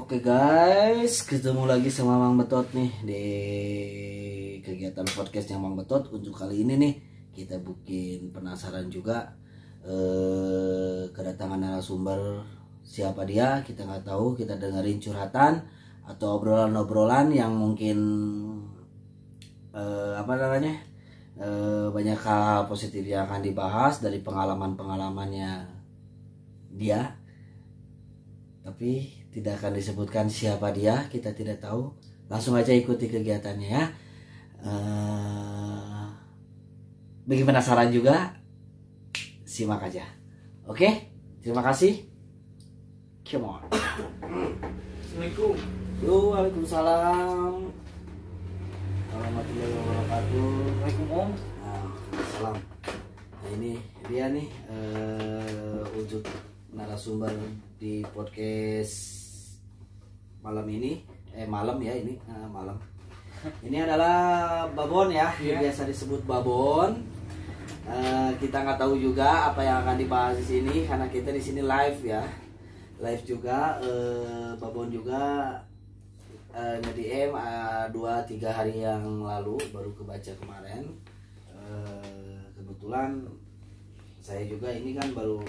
Oke guys, ketemu lagi sama Mang Betot nih di kegiatan podcastnya Mang Betot. Untuk kali ini nih kita bikin penasaran juga, kedatangan narasumber. Siapa dia kita nggak tahu, kita dengerin curhatan atau obrolan-obrolan yang mungkin banyak hal positif yang akan dibahas dari pengalaman-pengalamannya dia, tapi tidak akan disebutkan siapa dia, kita tidak tahu. Langsung aja ikuti kegiatannya ya. Bagi penasaran juga, simak aja. Oke, terima kasih. Come on. Assalamualaikum. Waalaikumsalam warahmatullahi wabarakatuh. Assalamualaikum Om. Salam. Nah ini dia nih, untuk narasumber di podcast malam ini, malam ya ini, malam. Ini adalah Babon ya, yang biasa disebut Babon. Kita nggak tahu juga apa yang akan dibahas di sini karena kita di sini live ya, live juga. Babon juga nge-DM 2-3 hari yang lalu, baru kebaca kemarin. Kebetulan saya juga ini kan baru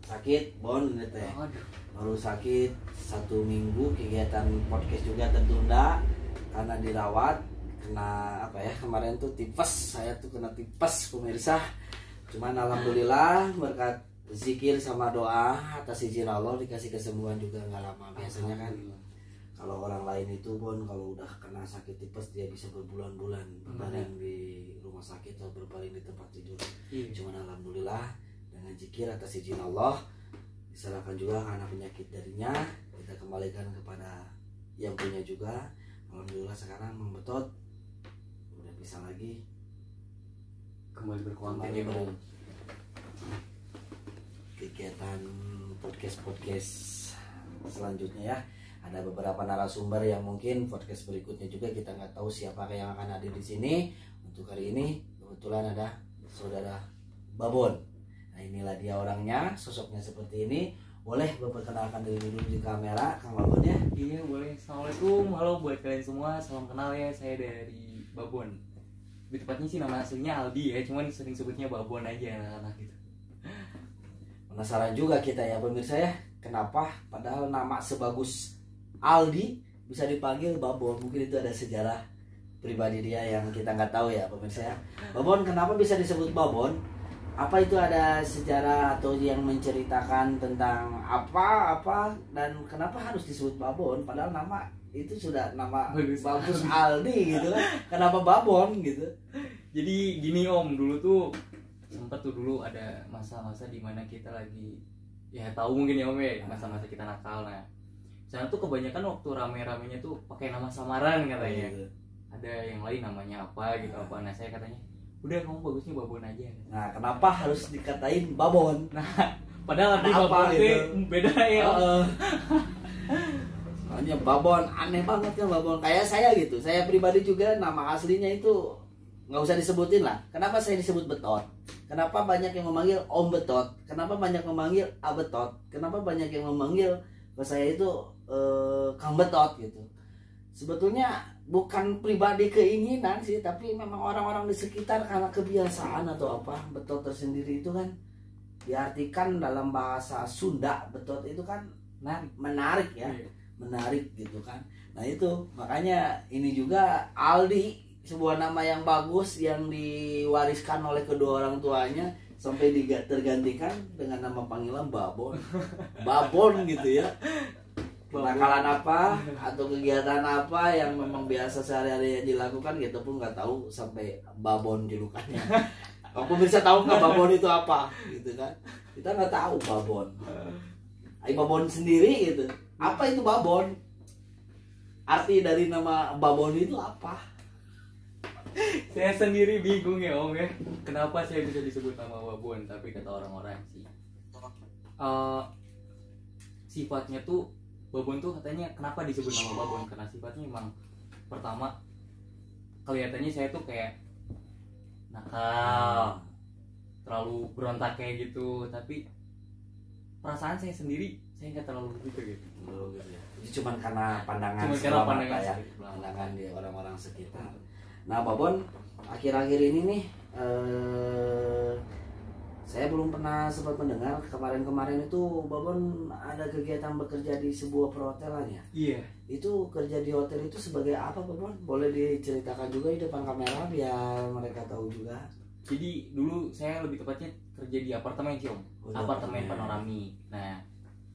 sakit, Bon, teh. Baru sakit 1 minggu, kegiatan podcast juga tertunda karena dirawat, kena apa ya, kemarin tuh tipes. Saya tuh kena tipes pemirsa. Cuman alhamdulillah berkat zikir sama doa atas izin Allah dikasih kesembuhan juga nggak lama. Biasanya kan kalau orang lain itu, Bon, kalau udah kena sakit tipes dia bisa berbulan-bulan berbaring di rumah sakit atau berbaring di tempat tidur. Cuman alhamdulillah dengan zikir atas izin Allah diserahkan juga karena penyakit darinya, kita kembalikan kepada yang punya juga. Alhamdulillah sekarang Mang Betot udah bisa lagi Kembali berkonten kembali ya, kegiatan podcast selanjutnya ya. Ada beberapa narasumber yang mungkin podcast berikutnya juga kita nggak tahu siapa yang akan hadir di sini. Untuk hari ini kebetulan ada saudara Babon. Nah inilah dia orangnya, sosoknya seperti ini. Boleh memperkenalkan diri dulu di kamera, Kang Babon ya? Iya boleh. Assalamualaikum, halo buat kalian semua, salam kenal ya, saya dari Babon. Di tempatnya sih nama aslinya Aldi ya, cuman sering sebutnya Babon aja anak-anak gitu. Penasaran juga kita ya pemirsa ya, kenapa padahal nama sebagus Aldi bisa dipanggil Babon? Mungkin itu ada sejarah pribadi dia yang kita nggak tahu ya pemirsa ya. Babon kenapa bisa disebut Babon? Apa itu ada sejarah atau yang menceritakan tentang apa dan kenapa harus disebut Babon? Padahal nama itu sudah nama bagus Aldi gitu kan. Kenapa Babon gitu? Jadi gini Om, dulu tuh sempet tuh dulu ada masa-masa dimana kita lagi, ya tahu mungkin ya Om ya, masa-masa kita nakal. Nah sana tuh kebanyakan waktu rame-ramenya tuh pakai nama samaran katanya. Ada yang lain namanya apa gitu apa. Nah saya katanya udah kamu bagusnya Babon aja. Nah kenapa harus dikatain Babon? Nah padahal arti Babon itu beda ya. Soalnya Babon aneh banget kan Babon. Kayak saya gitu, saya pribadi juga nama aslinya itu nggak usah disebutin lah. Kenapa saya disebut Betot? Kenapa banyak yang memanggil Om Betot? Kenapa banyak memanggil Abetot? Kenapa banyak yang memanggil ke saya itu Kang Betot gitu? Sebetulnya bukan pribadi keinginan sih, tapi memang orang-orang di sekitar karena kebiasaan atau apa. Betot tersendiri itu kan diartikan dalam bahasa Sunda, Betot itu kan menarik ya, menarik gitu kan. Nah itu makanya ini juga Aldi, sebuah nama yang bagus yang diwariskan oleh kedua orang tuanya sampai tergantikan dengan nama panggilan Babon. Babon gitu ya. Kenakalan apa atau kegiatan apa yang memang biasa sehari-hari yang dilakukan kita pun nggak tahu sampai Babon julukannya. Kalau pemirsa tahu nggak Babon itu apa gitu kan? Kita nggak tahu Babon. Babon sendiri gitu. Apa itu Babon? Arti dari nama Babon itu apa? Saya sendiri bingung ya Om ya, kenapa saya bisa disebut nama Babon. Tapi kata orang-orang sih sifatnya tuh Babon tuh katanya kenapa disebut nama Babon, karena sifatnya emang pertama kelihatannya saya tuh kayak nakal, terlalu berontak kayak gitu. Tapi perasaan saya sendiri saya nggak terlalu gitu. Oh, gitu ya. Itu cuman karena pandangan Cuma karena sebelah pandangan mata ya, sebelah mata. pandangan di orang-orang sekitar. Nah, Babon akhir-akhir ini nih saya belum pernah sempat mendengar kemarin-kemarin itu Babon ada kegiatan bekerja di sebuah perhotelan ya. Iya. Itu kerja di hotel itu sebagai apa, Babon? Boleh diceritakan juga di depan kamera biar mereka tahu juga. Jadi dulu saya lebih tepatnya kerja di apartemen sih Om. Oh, di Apartemen apartemen. Panorami. Nah,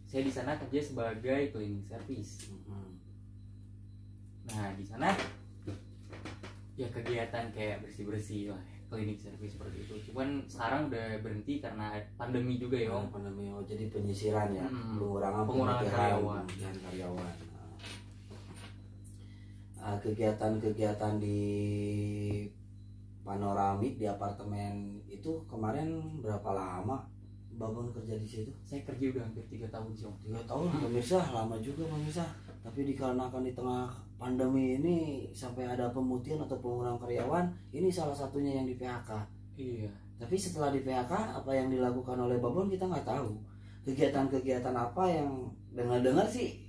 saya di sana kerja sebagai cleaning service. Nah, di sana ya kegiatan kayak bersih-bersih lah, cleaning service seperti itu. Cuman sekarang udah berhenti karena pandemi juga ya Om. Pandemi, oh, jadi penyisiran ya, pengurangan karyawan. karyawan. Kegiatan-kegiatan di Panoramik di apartemen itu kemarin berapa lama Babon kerja di situ? Saya kerja udah hampir 3 tahun sih Om. 3 tahun, pemirsa, lama juga pemirsa. Tapi dikarenakan di tengah pandemi ini sampai ada pemutihan atau pengurangan karyawan, ini salah satunya yang di PHK. Iya. Tapi setelah di PHK, apa yang dilakukan oleh Babon kita nggak tahu. Kegiatan-kegiatan apa yang dengar-dengar sih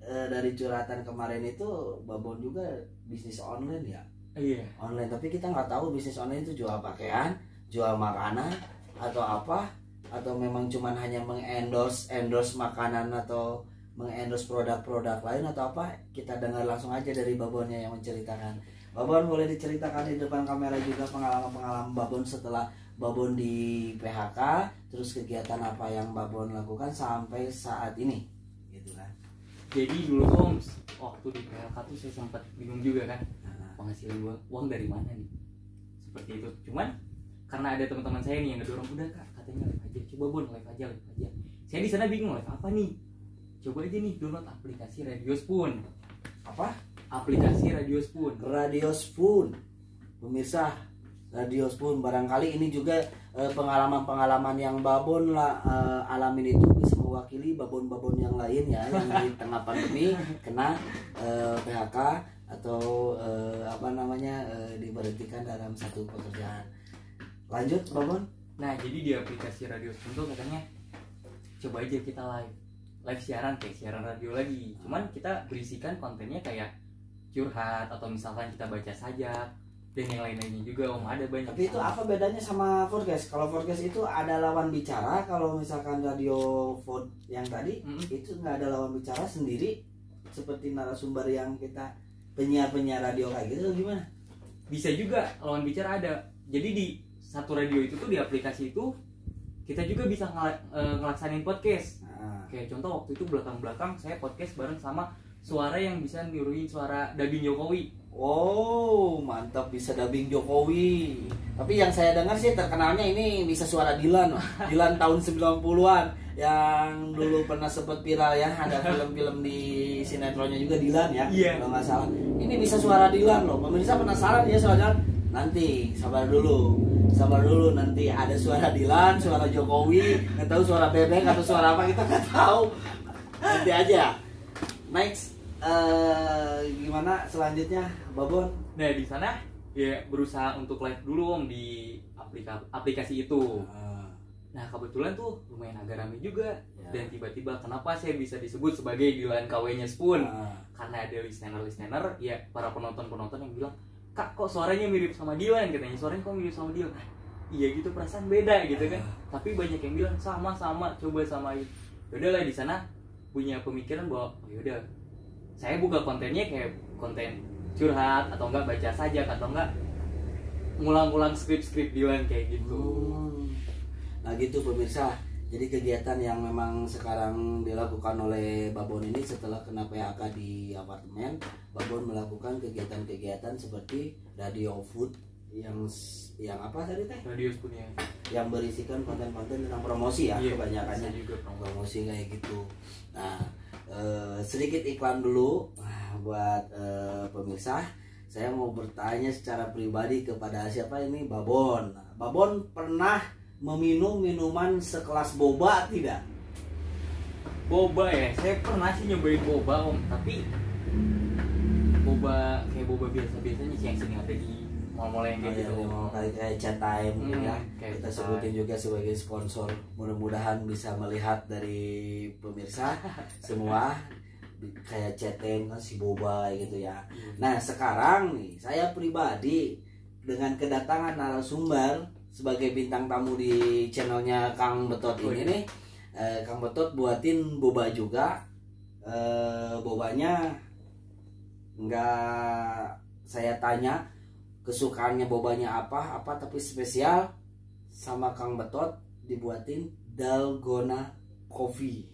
dari curhatan kemarin itu Babon juga bisnis online ya. Iya. Online, tapi kita nggak tahu bisnis online itu jual pakaian, jual makanan atau apa, atau memang cuman hanya mengendorse makanan atau mengendorse produk-produk lain atau apa. Kita dengar langsung aja dari Babonnya yang menceritakan. Babon, boleh diceritakan di depan kamera juga pengalaman Babon setelah Babon di PHK, terus kegiatan apa yang Babon lakukan sampai saat ini gitu kan. Jadi dulu tuh Om, waktu di PHK tuh saya sempat bingung juga kan, penghasilan gua uang dari mana nih, seperti itu. Cuman karena ada teman-teman saya nih yang ngedorong, udah Kak, katanya live aja, coba Bon, live aja. Saya di sana bingung live apa nih, coba aja nih download aplikasi Radio Spoon. Apa? Aplikasi Radio Spoon. Radio Spoon, pemirsa, Radio Spoon. Barangkali ini juga pengalaman-pengalaman yang Babon alamin itu bisa mewakili babon-babon yang lain ya, yang di tengah pandemi kena PHK atau diberhentikan dalam satu pekerjaan. Lanjut Babon. Nah, jadi di aplikasi Radio Spoon tuh katanya coba aja kita live siaran kayak siaran radio lagi. Cuman kita berisikan kontennya kayak curhat atau misalkan kita baca sajak dan yang lain-lainnya juga Om, ada banyak. Tapi itu apa bedanya sama podcast? Kalau podcast itu ada lawan bicara, kalau misalkan radio vote yang tadi itu nggak ada lawan bicara, sendiri seperti narasumber yang kita penyiar radio kayak gitu, gimana? Bisa juga lawan bicara ada. Jadi di satu radio itu tuh, di aplikasi itu kita juga bisa ngelaksanin podcast. Kayak contoh waktu itu belakang-belakang saya podcast bareng sama suara yang bisa niruin suara dubbing Jokowi. Oh, mantap, bisa dubbing Jokowi. Tapi yang saya dengar sih terkenalnya ini bisa suara Dilan. Dilan tahun 90-an yang dulu pernah sempat viral ya, ada film-film di sinetronnya juga Dilan ya. Iya. Kalau nggak salah. Ini bisa suara Dilan loh. Pemirsa penasaran ya soalnya? Nanti sabar dulu nanti ada suara Dilan, suara Jokowi, nggak tahu suara bebek atau suara apa, kita nggak tahu. Nanti aja. Next. Gimana selanjutnya Babon? Nah, di sana ya berusaha untuk live dulu Om di aplikasi itu. Nah, kebetulan tuh lumayan agak rame juga ya. Dan tiba-tiba kenapa saya bisa disebut sebagai Dilan KW-nya Spoon? Karena ada listener ya, para penonton yang bilang, "Kak, kok suaranya mirip sama Dilan?" katanya. "Suaranya kok mirip sama Dilan?" Iya gitu, perasaan beda gitu kan. Tapi banyak yang bilang sama, coba samain. Yaudahlah, di sana punya pemikiran bahwa yaudah, saya buka kontennya kayak konten curhat atau enggak baca sajak atau enggak ngulang-ulang skrip Dilan kayak gitu. Nah gitu pemirsa. Jadi kegiatan yang memang sekarang dilakukan oleh Babon ini setelah kena PHK di apartemen, Babon melakukan kegiatan-kegiatan seperti radio food yang apa tadi teh? Radio Spoon ya. Yang berisikan konten-konten tentang promosi ya, iya, kebanyakannya juga promosi kayak gitu. Nah, sedikit iklan dulu buat pemirsa. Saya mau bertanya secara pribadi kepada siapa ini, Babon. Babon pernah meminum minuman sekelas boba tidak? Boba ya, saya pernah sih nyobain boba Om, tapi boba kayak boba biasa-biasanya sih yang sering ada di mall-mall yang kayak gitu. Mau kayak chat time ya. Kayak Kita sebutin juga sebagai sponsor. Mudah-mudahan bisa melihat dari pemirsa semua kayak chat time kan si boba gitu ya. Nah, sekarang nih saya pribadi dengan kedatangan narasumber sebagai bintang tamu di channelnya Kang Betot ini nih, Kang Betot buatin boba juga. Bobanya nggak saya tanya kesukaannya bobanya apa tapi spesial sama Kang Betot dibuatin dalgona coffee.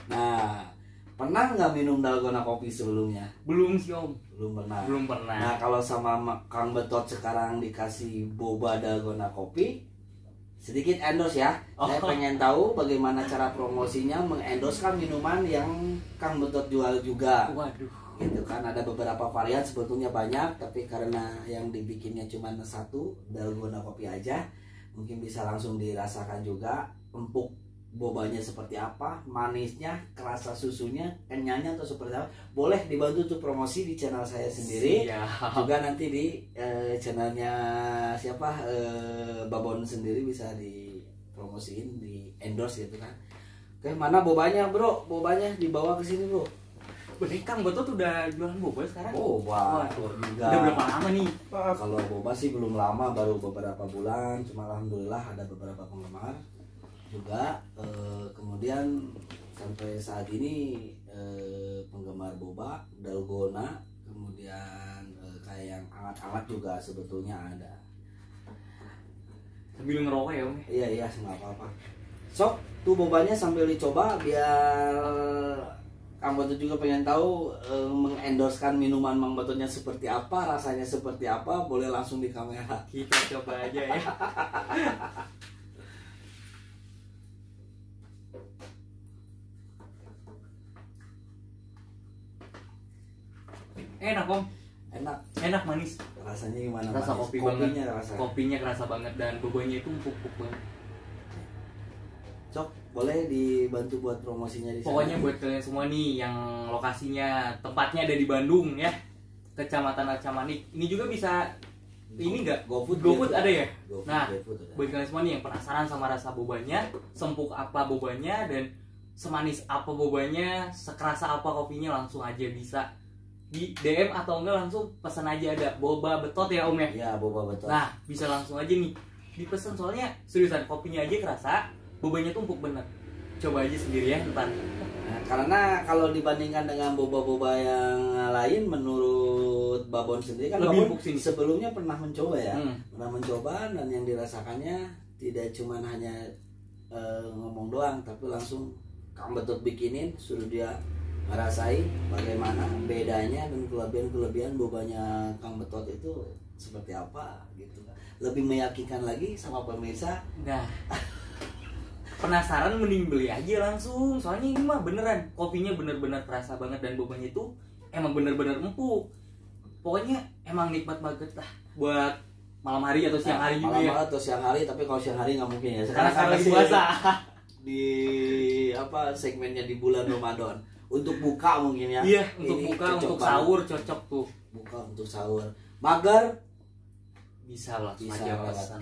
Nah, pernah nggak minum dalgona coffee sebelumnya? Belum sih Om. Belum pernah. Nah, kalau sama Kang Betot sekarang dikasih boba dalgona coffee, sedikit endorse ya. Saya pengen tahu bagaimana cara promosinya mengendorsekan minuman yang Kang Betot jual juga. Waduh. Gitu kan, ada beberapa varian, sebetulnya banyak, tapi karena yang dibikinnya cuma satu, dalgona kopi aja, mungkin bisa langsung dirasakan juga empuk bobanya seperti apa, manisnya, kerasa susunya, kenyanya atau seperti apa. Boleh dibantu untuk promosi di channel saya sendiri. Siap. Juga nanti di channelnya siapa, Babon sendiri bisa dipromosiin, di endorse gitu kan. Oke, mana bobanya bro? Bobanya dibawa ke sini bro. Bener, Kang Betot udah jualan boba sekarang? Boba juga. Udah berapa lama nih? Kalau boba sih belum lama, baru beberapa bulan. Cuma alhamdulillah ada beberapa penggemar juga. Kemudian sampai saat ini penggemar boba, dalgona, kemudian kayak yang hangat-hangat juga sebetulnya ada. Sambil ngerokok ya Om? Iya nggak apa-apa. Sok tuh bobanya sambil dicoba biar Kang Betot juga pengen tahu mengendorsekan minuman Mang Betotnya seperti apa, rasanya seperti apa, boleh langsung di kamera. Kita coba aja ya. Enak Om. Enak manis. Rasanya gimana? Rasa manis? kopi Kopinya banget. rasa. Kopinya kerasa banget dan bobanya itu empuk-empuk banget. Cok, boleh dibantu buat promosinya di sana. Pokoknya buat kalian semua nih yang lokasinya tempatnya ada di Bandung ya, Kecamatan Arcamanik. Ini juga bisa ini enggak? GoFood ada ya? Nah, buat kalian semua nih yang penasaran sama rasa bobanya, sempuk apa bobanya dan semanis apa bobanya, sekerasa apa kopinya, langsung aja bisa di DM atau enggak langsung pesan aja, ada boba Betot ya Om ya? Iya, boba Betot. Nah, bisa langsung aja nih dipesan, soalnya seriusan kopinya aja kerasa, bobanya tuh empuk bener. Coba aja sendiri ya ntar. Nah, karena kalau dibandingkan dengan boba-boba yang lain, menurut Babon sendiri kan lebih Babon empuk sini. sebelumnya pernah mencoba ya, Hmm. pernah mencoba dan yang dirasakannya tidak cuma hanya ngomong doang, tapi langsung Kang Betot bikinin, suruh dia ngerasain bagaimana bedanya dan kelebihan bobanya Kang Betot itu seperti apa gitu. Lebih meyakinkan lagi sama pemirsa. Nah, penasaran mending beli aja langsung, soalnya ini mah beneran kopinya bener-bener kerasa banget dan bobanya itu emang bener-bener empuk. Pokoknya emang nikmat banget lah buat malam hari atau siang hari juga ya. Malam atau siang hari, tapi kalau siang hari nggak mungkin ya. Karena sekarang lagi puasa. Di apa segmennya di bulan Ramadan. Untuk buka mungkin ya. Iya, untuk Ini buka, cocok untuk banget. sahur cocok tuh. Buka untuk sahur. Mager Bisa lah, bisa aja lewat pesan.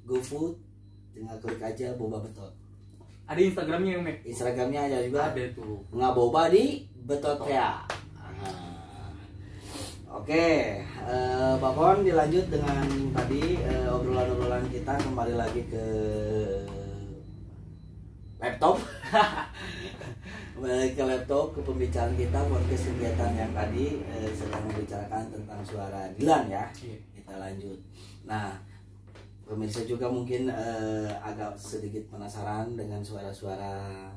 GoFood, tinggal klik aja boba Betot. Ada Instagramnya Om ya? Instagramnya aja juga. Ada tuh. Ngaboba di Betot ya. Oke, Babon dilanjut dengan tadi obrolan-obrolan kita, kembali lagi ke laptop. Kembali ke laptop, ke pembicaraan kita, podcast kegiatan yang tadi sedang membicarakan tentang suara Dilan ya. Kita lanjut. Nah, pemirsa juga mungkin agak sedikit penasaran dengan suara-suara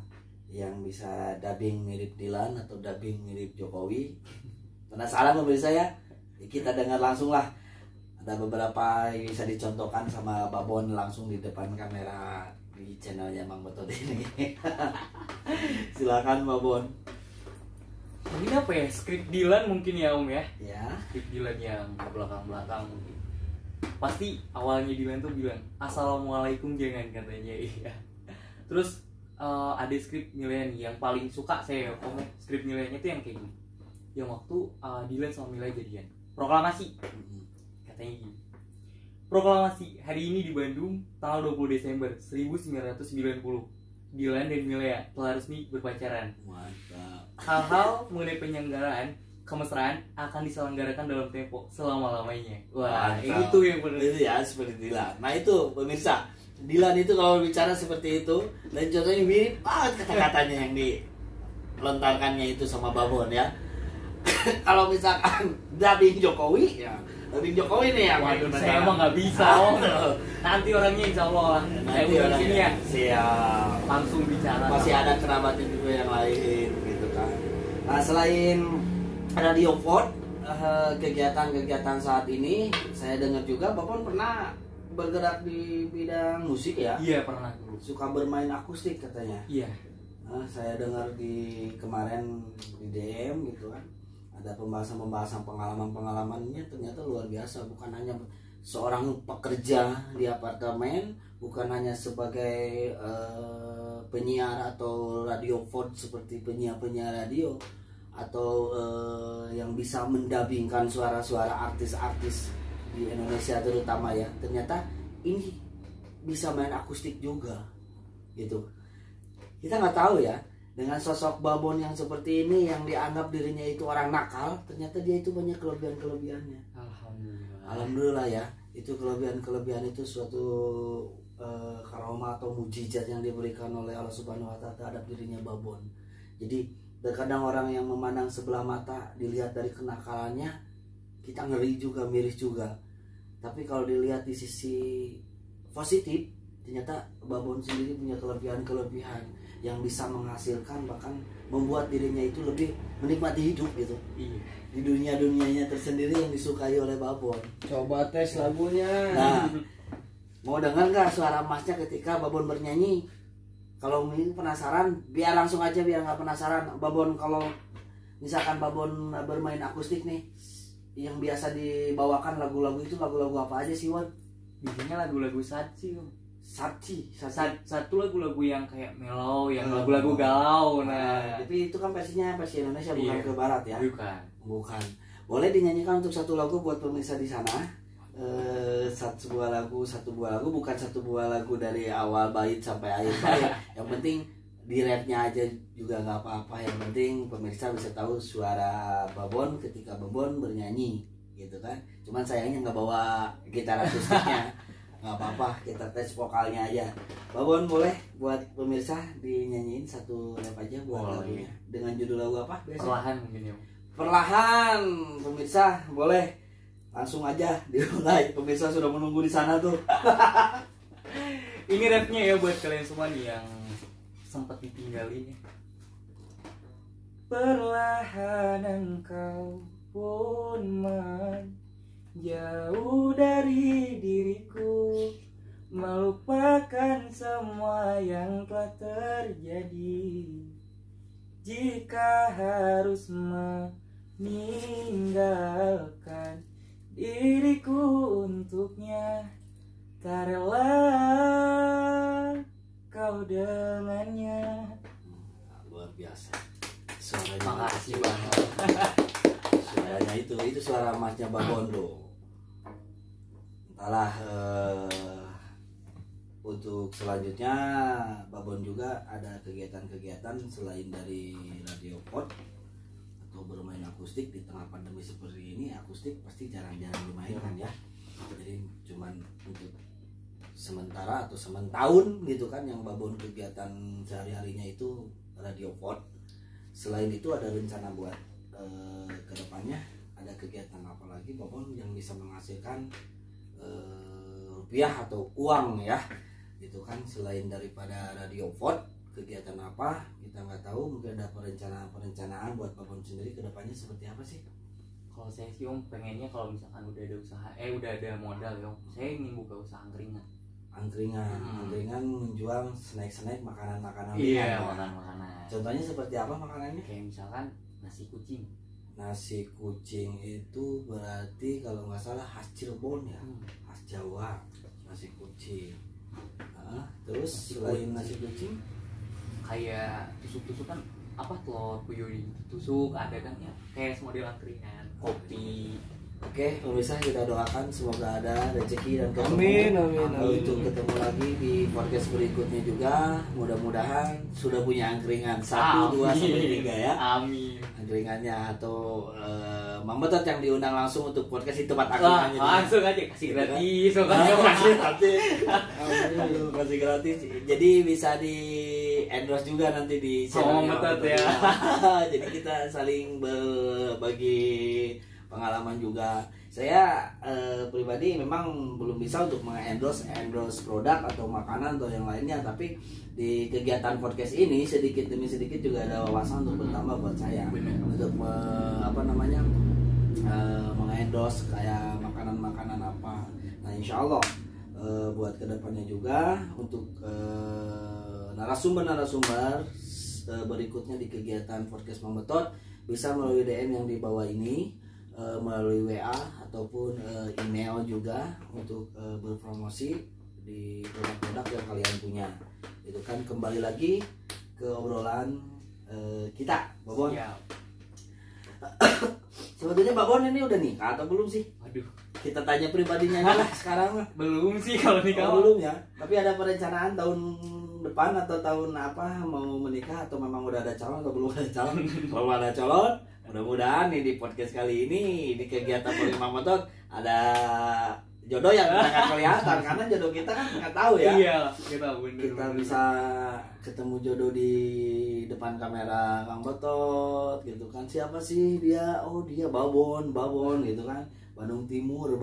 yang bisa dubbing mirip Dilan atau dubbing mirip Jokowi. Penasaran pemirsa ya? Kita dengar langsung lah. Ada beberapa yang bisa dicontohkan sama Babon langsung di depan kamera di channelnya Mang Betot ini. Silakan Babon. Ini apa ya? Skrip Dilan mungkin ya Om ya? Ya. Skrip Dilan yang belakang-belakang mungkin. Pasti awalnya Dilan tuh bilang Assalamualaikum jangan, katanya. Iya. Terus ada skrip Milea nih yang paling suka saya Om ya. Skrip Mileanya tuh yang kayak gini. Yang waktu Dilan sama Milea jadian. Proklamasi. katanya gini. Proklamasi hari ini di Bandung tanggal 20 Desember 1990. Dilan dan Milea telah resmi berpacaran. Mantap. Hal-hal mengenai penyelenggaraan kemesraan akan diselenggarakan dalam tempo selama-lamanya. Wah, Mantap. itu yang benar. Itu ya seperti Dilan. Nah itu pemirsa, Dilan itu kalau bicara seperti itu dan contohnya mirip banget kata-katanya yang dilontarkannya itu sama Babon ya. Kalau misalkan dubbing Jokowi ya, dubbing Jokowi nih yang Waduh, gimana? saya emang nggak bisa om. Nanti orangnya insya Allah saya Nanti udah sini ya siap. langsung bicara. Masih ada kerabatnya juga yang lain gitu kan. Nah selain Radio Ford, kegiatan-kegiatan saat ini saya dengar juga Bapak pernah bergerak di bidang musik ya. Iya pernah dulu. Suka bermain akustik katanya. Iya. Nah, saya dengar di kemarin di DM gitu kan. Ada pembahasan-pembahasan pengalaman-pengalamannya ternyata luar biasa, bukan hanya seorang pekerja di apartemen, bukan hanya sebagai penyiar atau radio Ford seperti penyiar-penyiar radio atau yang bisa mendabingkan suara-suara artis-artis di Indonesia terutama ya. Ternyata ini bisa main akustik juga gitu. Kita nggak tahu ya, dengan sosok Babon yang seperti ini yang dianggap dirinya itu orang nakal, ternyata dia itu banyak kelebihan-kelebihannya. Alhamdulillah. Alhamdulillah ya, itu kelebihan-kelebihan itu suatu karomah atau mujizat yang diberikan oleh Allah Subhanahu wa taala terhadap dirinya Babon. Jadi terkadang orang yang memandang sebelah mata dilihat dari kenakalannya, kita ngeri juga, miris juga. Tapi kalau dilihat di sisi positif, ternyata Babon sendiri punya kelebihan-kelebihan yang bisa menghasilkan, bahkan membuat dirinya itu lebih menikmati hidup gitu. Iya. Di dunia-dunianya tersendiri yang disukai oleh Babon. Coba tes lagunya. Nah, mau dengar nggak suara emasnya ketika Babon bernyanyi? Kalau ini penasaran, biar langsung aja, biar nggak penasaran. Babon kalau misalkan Babon bermain akustik nih, yang biasa dibawakan lagu-lagu itu lagu-lagu apa aja sih, Wan? Biasanya lagu-lagu saci om. Saci. Satu lagu-lagu yang kayak mellow, yang lagu-lagu galau. Nah, Tapi itu kan versinya versi Indonesia, bukan Iya. ke barat ya. bukan. Boleh dinyanyikan untuk satu lagu buat pemirsa di sana. Satu buah lagu, bukan satu buah lagu dari awal bait sampai akhir bait. Yang penting di rapnya aja juga nggak apa-apa. Yang penting pemirsa bisa tahu suara Babon ketika Babon bernyanyi, gitu kan. Cuman sayangnya nggak bawa gitar akustiknya. Nggak apa-apa, kita tes vokalnya aja. Babon boleh buat pemirsa dinyanyiin satu rap aja buat Boleh. lagunya. Dengan judul lagu apa biasanya? Perlahan mungkin ya om. Perlahan, pemirsa boleh langsung aja dimulai. Pemirsa sudah menunggu di sana tuh. Ini rapnya ya buat kalian semua nih yang sempat ditinggalin ya. Perlahan engkau pun jauh dari diriku, melupakan semua yang telah terjadi. Jika harus meninggalkan diriku untuknya, tak rela kau dengannya. Luar biasa. Suaranya. Makasih banget. Suaranya itu suara emasnya Babon loh. Entahlah, untuk selanjutnya Babon juga ada kegiatan-kegiatan selain dari Radio Pod atau bermain akustik. Di tengah pandemi seperti ini akustik pasti jarang-jarang dimainkan ya. Jadi cuman untuk sementara atau sementahun gitu kan yang Babon kegiatan sehari-harinya itu Radio Pod. Selain itu ada rencana buat kedepannya ada kegiatan apa lagi Babon yang bisa menghasilkan rupiah atau uang ya gitu kan. Selain daripada Radio Ford, kegiatan apa kita nggak tahu. Mungkin ada perencanaan buat Babon sendiri kedepannya seperti apa sih? Kalau saya sih om pengennya kalau misalkan udah ada usaha, udah ada modal ya om, saya ingin buka usaha angkringan. Angkringan menjual snack makanan-makanan Iya, ringan, ya. makanan. Contohnya seperti apa makanannya? Kayak misalkan nasi kucing. Nasi kucing itu berarti kalau nggak salah khas Cirebon ya, khas Jawa nasi kucing. Terus Nasi selain kucing. nasi kucing, Kayak tusuk-tusuk kan apa telur puyuh ditusuk ada kan ya, kayak model angkringan, kopi. Oke, pemirsa kita doakan semoga ada rezeki dan ketemu. Amin. Untuk ketemu lagi di podcast berikutnya juga. Mudah-mudahan sudah punya angkringan 1, 2, sampai 3 ya. Amin. Angkringannya atau Mang Betot yang diundang langsung untuk podcast di tempat Wah, angkringannya. langsung aja kasih gratis. Kasih gratis. Jadi bisa di endorse juga nanti di Mang channelnya Betot ya. Jadi kita saling berbagi pengalaman juga. Saya pribadi memang belum bisa untuk endorse produk atau makanan atau yang lainnya, tapi di kegiatan podcast ini sedikit demi sedikit juga ada wawasan untuk bertambah buat saya. Bener. Untuk mengendorse kayak makanan-makanan apa. Nah, insya Allah buat kedepannya juga untuk narasumber berikutnya di kegiatan podcast Mang Betot bisa melalui DM yang di bawah ini, melalui WA ataupun email juga untuk berpromosi di produk-produk yang kalian punya. Itu kan kembali lagi ke obrolan kita, Babon. Siap. Sebetulnya Babon ini udah nikah atau belum sih? Waduh, Kita tanya pribadinya aja lah sekarang lah. belum sih kalau nikah. Belum ya. Tapi ada perencanaan tahun depan atau tahun apa mau menikah, atau memang udah ada calon atau belum ada calon? Kalau ada calon, mudah-mudahan nih di podcast kali ini di kegiatan Podcast Mang Betot ada jodoh yang sangat kelihatan, karena jodoh kita kan nggak tahu ya. Iya, kita bener. Kita bisa ketemu jodoh di depan kamera Mang Betot gitu kan. Siapa sih dia? Oh, dia Babon gitu kan. Bandung Timur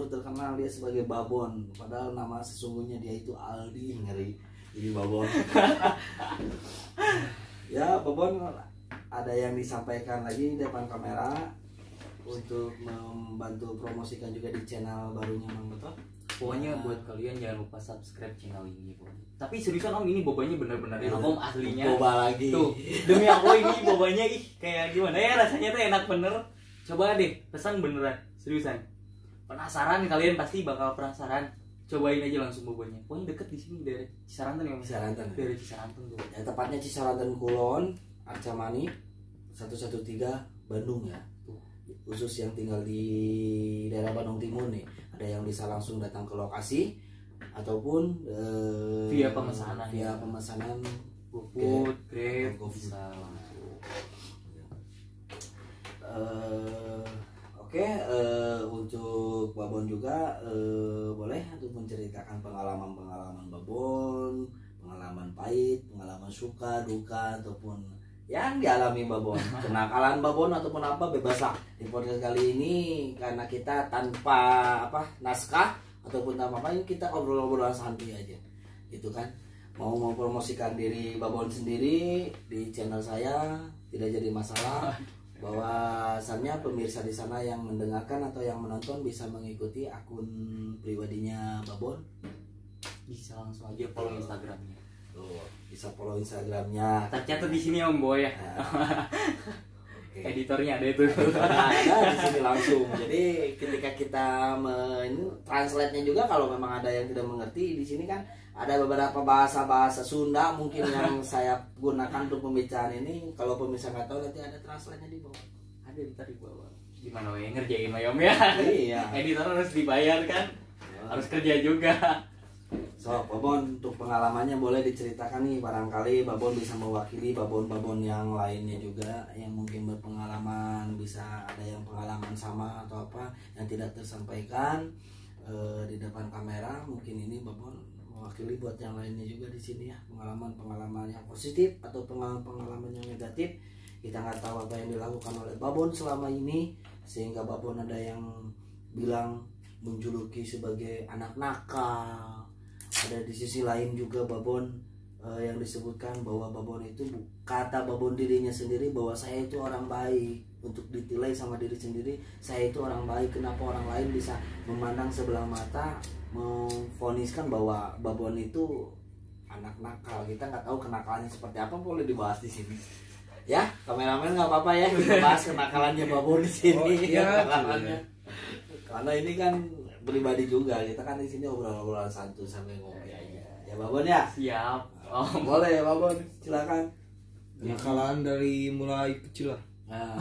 terkenal dia sebagai Babon, padahal nama sesungguhnya dia itu Aldi, ngeri. Jadi Babon. Ya, Babon ada yang disampaikan lagi di depan kamera untuk membantu promosikan juga di channel barunya Mang Betot. Pokoknya buat kalian jangan lupa subscribe channel ini, Bro. Tapi seriusan Om, ini bobanya bener-bener enak Om, aslinya. Boba lagi. Tuh, demi Allah ini bobanya kayak gimana ya, rasanya tuh enak bener. Coba deh, pesan beneran, seriusan. Penasaran kalian, pasti bakal penasaran. Cobain aja langsung bobanya. Pokoknya deket di sini dari Cisaranten ya, Om. Cisaranten. Dari Cisaranten tuh. Ya, tepatnya Cisaranten Kulon, Arcamani 113 Bandung ya. Khusus yang tinggal di daerah Bandung Timur nih, ada yang bisa langsung datang ke lokasi ataupun via pemesanan. Via pemesanan GoFood, Grab, GoFood. bisa langsung. Oke, untuk Babon juga boleh untuk menceritakan pengalaman Babon, pengalaman pahit, pengalaman suka, duka, ataupun yang dialami Babon, kenakalan Babon ataupun apa, bebas lah di podcast kali ini, karena kita tanpa naskah ataupun tanpa apa, ini kita obrol-obrolan santai aja gitu kan. Mau mempromosikan diri Babon sendiri di channel saya tidak jadi masalah. Bahwasannya pemirsa di sana yang mendengarkan atau yang menonton bisa mengikuti akun pribadinya Babon, Bisa langsung aja follow Instagramnya. tuh bisa follow Instagramnya. Tercatat di sini Om Boy ya. Oke. Editornya ada itu. Ada di sini langsung. Jadi ketika kita translate-nya juga, kalau memang ada yang tidak mengerti, di sini kan ada beberapa bahasa Sunda mungkin yang saya gunakan untuk pembicaraan ini. Kalau pemirsa nggak tahu, nanti ada translate-nya di bawah. Ada di bawah. Gimana we ngerjain Om ya? Iya. Editor harus dibayar kan? Harus kerja juga. So, Babon untuk pengalamannya boleh diceritakan nih, barangkali Babon bisa mewakili Babon-Babon yang lainnya juga yang mungkin berpengalaman, bisa ada yang pengalaman sama atau apa yang tidak tersampaikan di depan kamera. Mungkin ini Babon mewakili buat yang lainnya juga di sini ya, pengalaman-pengalaman yang positif atau pengalaman-pengalaman yang negatif. Kita nggak tahu apa yang dilakukan oleh Babon selama ini, sehingga Babon ada yang bilang menjuluki sebagai anak nakal. Ada di sisi lain juga Babon yang disebutkan bahwa Babon itu, kata Babon dirinya sendiri bahwa saya itu orang baik. Untuk ditilai sama diri sendiri, saya itu orang baik. Kenapa orang lain bisa memandang sebelah mata, memvoniskan bahwa Babon itu anak nakal? Kita nggak tahu kenakalannya seperti apa, boleh dibahas di sini. Ya, kameramen nggak apa-apa ya, kita bahas kenakalannya Babon di sini. Oh, iya, kenakalannya. Karena ini kan pribadi juga, kita kan di sini obrolan santuy sampai ngopi aja. Ya Babon ya. Siap. Oh, Boleh ya Babon, silakan. Kenakalan dari mulai kecil lah. Nah,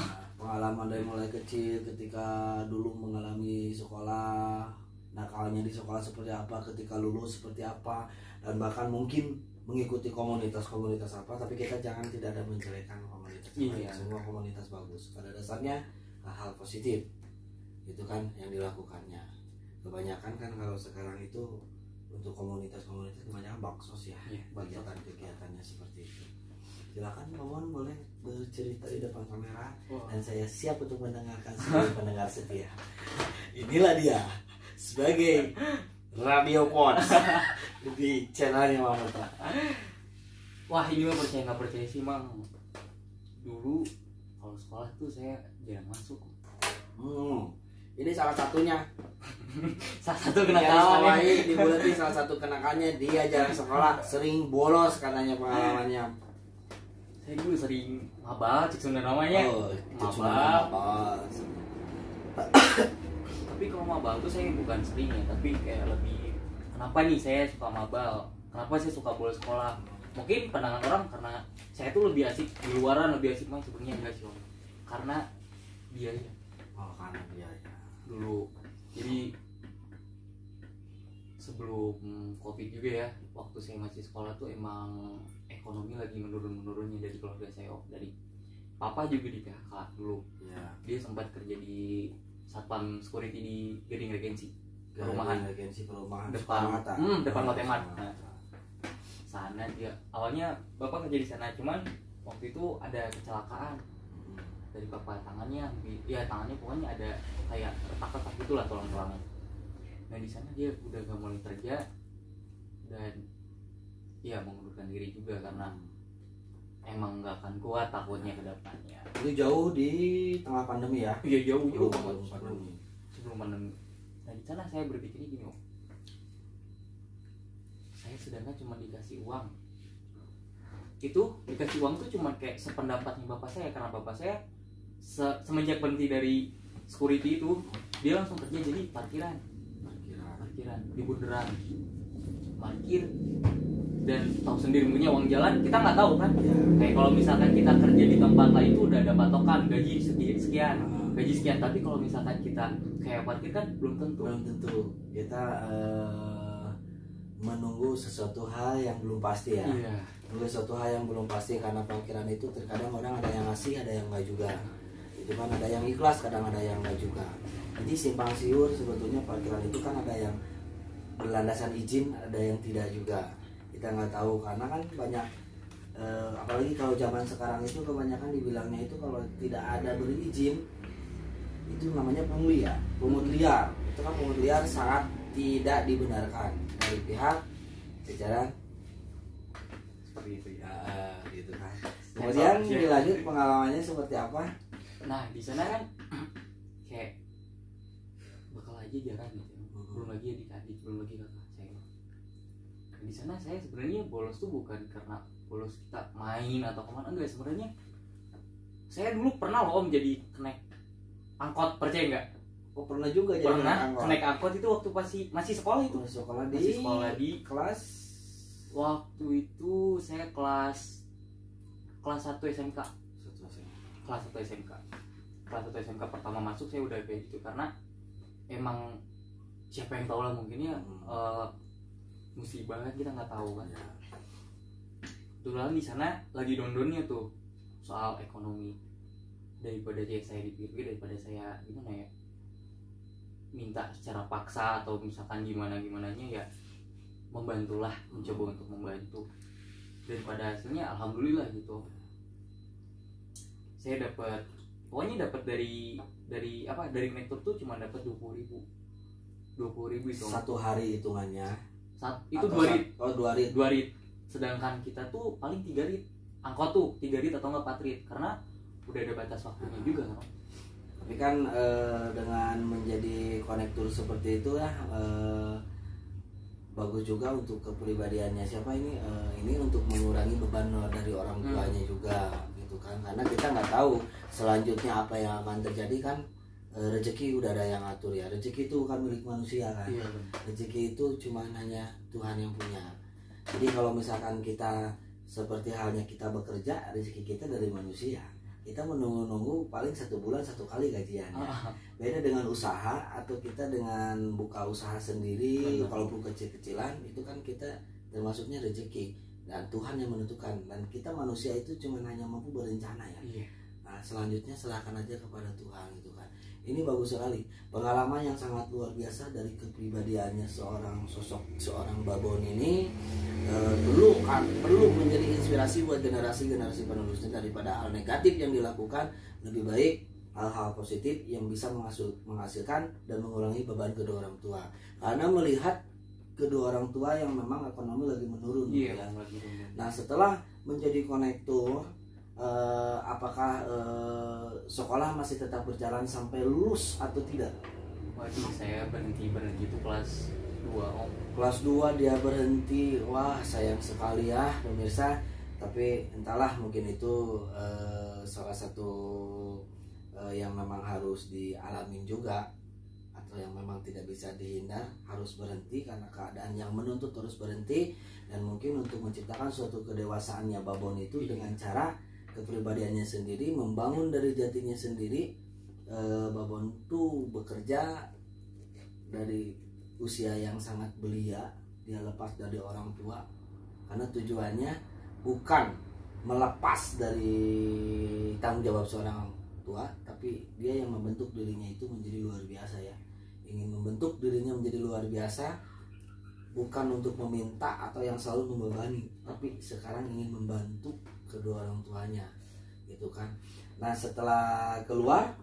pengalaman dari mulai kecil ketika dulu mengalami sekolah, nakalnya di sekolah seperti apa, ketika lulus seperti apa, dan bahkan mungkin mengikuti komunitas-komunitas apa. Tapi kita jangan tidak ada menjelekan komunitas lain. Semua komunitas bagus, pada dasarnya hal positif itu kan yang dilakukannya. Kebanyakan kan kalau sekarang itu untuk komunitas-komunitas kebanyakan baksos ya, kegiatan-kegiatannya seperti itu. Silakan Momon boleh bercerita di depan kamera. Dan saya siap untuk mendengarkan sebagai pendengar setia. Inilah dia sebagai Radio Pods di channelnya Mang Mota. Wah, ini mah percaya nggak percaya sih Mang. Dulu kalau sekolah tuh saya jarang masuk. Ini salah satunya. Salah satu kenakalan di Bulati, salah satu kenakannya dia jarang sekolah, sering bolos katanya pengalamannya. Saya dulu sering mabal, cek Sunda namanya. Mabal. Tapi kalau mabal tuh saya bukan sering ya, tapi kayak lebih kenapa nih saya suka mabal? Kenapa saya suka bolos sekolah? Mungkin pandangan orang karena saya tuh lebih asik di luaran, lebih asik main, sebenarnya enggak sih Om. Karena biaya. Karena biaya. Dulu. Jadi sebelum Covid juga ya, waktu saya masih sekolah tuh emang ekonomi lagi menurunnya dari keluarga saya, dari papa juga di PHK dulu. Dia sempat kerja di satpam security di Gading Regensi perumahan depan Motemat. Nah, sana dia awalnya bapak kerja di sana, cuman waktu itu ada kecelakaan dari bapak, tangannya pokoknya ada kayak retak-retak gitulah tulang-tulangnya. Nah di sana dia udah gak mau kerja dan ya mengundurkan diri juga karena emang nggak akan kuat takutnya ke depannya. Itu jauh di tengah pandemi ya? Iya jauh banget sebelum pandemi. Nah di sana saya berpikirnya gini Om, saya sedangkan cuma dikasih uang, itu dikasih uang tuh cuma kayak sependapatnya bapak saya, karena bapak saya semenjak berhenti dari security itu dia langsung kerja jadi parkiran di bundaran, parkir. Dan tahu sendiri punya uang jalan kita nggak tahu kan ya. Kayak kalau misalkan kita kerja di tempat lain itu udah ada patokan gaji sekian gaji sekian, tapi kalau misalkan kita kayak parkir kan belum tentu kita menunggu sesuatu hal yang belum pasti ya. Menunggu sesuatu hal yang belum pasti, karena parkiran itu terkadang orang ada yang ngasih, ada yang enggak juga. Itu kan ada yang ikhlas, kadang ada yang enggak juga. Jadi simpang siur sebetulnya parkiran itu kan ada yang berlandasan izin, ada yang tidak juga. Kita nggak tahu karena kan banyak apalagi kalau zaman sekarang itu kebanyakan dibilangnya itu kalau tidak ada berizin itu namanya pungut liar. Itu kan pungut liar sangat tidak dibenarkan dari pihak jajaran seperti itu ya. Gitu kan. Kemudian dilanjut pengalamannya seperti apa? Nah di sana kan kayak bakal aja jarang gitu, belum lagi adik-adik, belum lagi kakak saya. Di sana saya sebenarnya bolos tuh bukan karena bolos kita main atau kemana, enggak. Sebenarnya saya dulu pernah loh Om jadi naik angkot, percaya nggak? Oh pernah juga jadi pernah naik angkot itu waktu masih sekolah itu. Masih sekolah di kelas, waktu itu saya kelas 1 SMK. Kelas 1 SMK pertama masuk saya udah kayak gitu, karena emang siapa yang tahu lah mungkin ya musibah kan kita nggak tahu kan. Kebetulan di sana lagi don-donnya tuh soal ekonomi, daripada saya dipikir, daripada saya gimana ya minta secara paksa atau misalkan gimananya ya membantulah, mencoba untuk membantu, daripada hasilnya alhamdulillah gitu. Saya dapat dari naik tur tuh cuma dapat 20.000 itu satu hari hitungannya. Itu 2 rit. Oh 2 rit. 2 rit. Sedangkan kita tuh paling 3 rit. Angkot tuh 3 rit atau enggak 4 rit, karena udah ada batas waktunya juga kan. Tapi kan dengan menjadi konektor seperti itu ya bagus juga untuk kepribadiannya siapa ini untuk mengurangi beban dari orang tuanya juga gitu kan, karena kita nggak tahu selanjutnya apa yang akan terjadi kan. Rezeki udah ada yang atur ya, rezeki itu kan milik manusia kan. Rezeki itu cuma hanya Tuhan yang punya. Jadi kalau misalkan kita seperti halnya kita bekerja, rezeki kita dari manusia, kita menunggu paling 1 bulan 1 kali gajiannya. Beda dengan usaha atau kita dengan buka usaha sendiri, walaupun kecil-kecilan itu kan kita termasuknya rezeki dan Tuhan yang menentukan, dan kita manusia itu cuma hanya mampu berencana ya. Nah selanjutnya serahkan aja kepada Tuhan gitu kan. Ini bagus sekali pengalaman yang sangat luar biasa dari kepribadiannya seorang Babon ini. Perlu menjadi inspirasi buat generasi penerusnya. Daripada hal negatif yang dilakukan, lebih baik hal-hal positif yang bisa menghasilkan dan mengurangi beban kedua orang tua, karena melihat kedua orang tua yang memang ekonomi lagi menurun. Nah setelah menjadi konektor, apakah sekolah masih tetap berjalan sampai lulus atau tidak? Waduh, saya berhenti itu kelas 2 Om. Kelas 2 dia berhenti. Wah sayang sekali ya pemirsa. Tapi entahlah, mungkin itu salah satu yang memang harus dialamin juga, atau yang memang tidak bisa dihindar, harus berhenti karena keadaan yang menuntut terus berhenti. Dan mungkin untuk menciptakan suatu kedewasaannya Babon itu dengan cara kepribadiannya sendiri, membangun dari jatinya sendiri. Babon tuh bekerja dari usia yang sangat belia, dia lepas dari orang tua karena tujuannya bukan melepas dari tanggung jawab seorang tua, tapi dia yang membentuk dirinya itu menjadi luar biasa ya. Ingin membentuk dirinya menjadi luar biasa, bukan untuk meminta atau yang selalu membebani, tapi sekarang ingin membantu kedua orang tuanya gitu kan. Nah setelah keluar,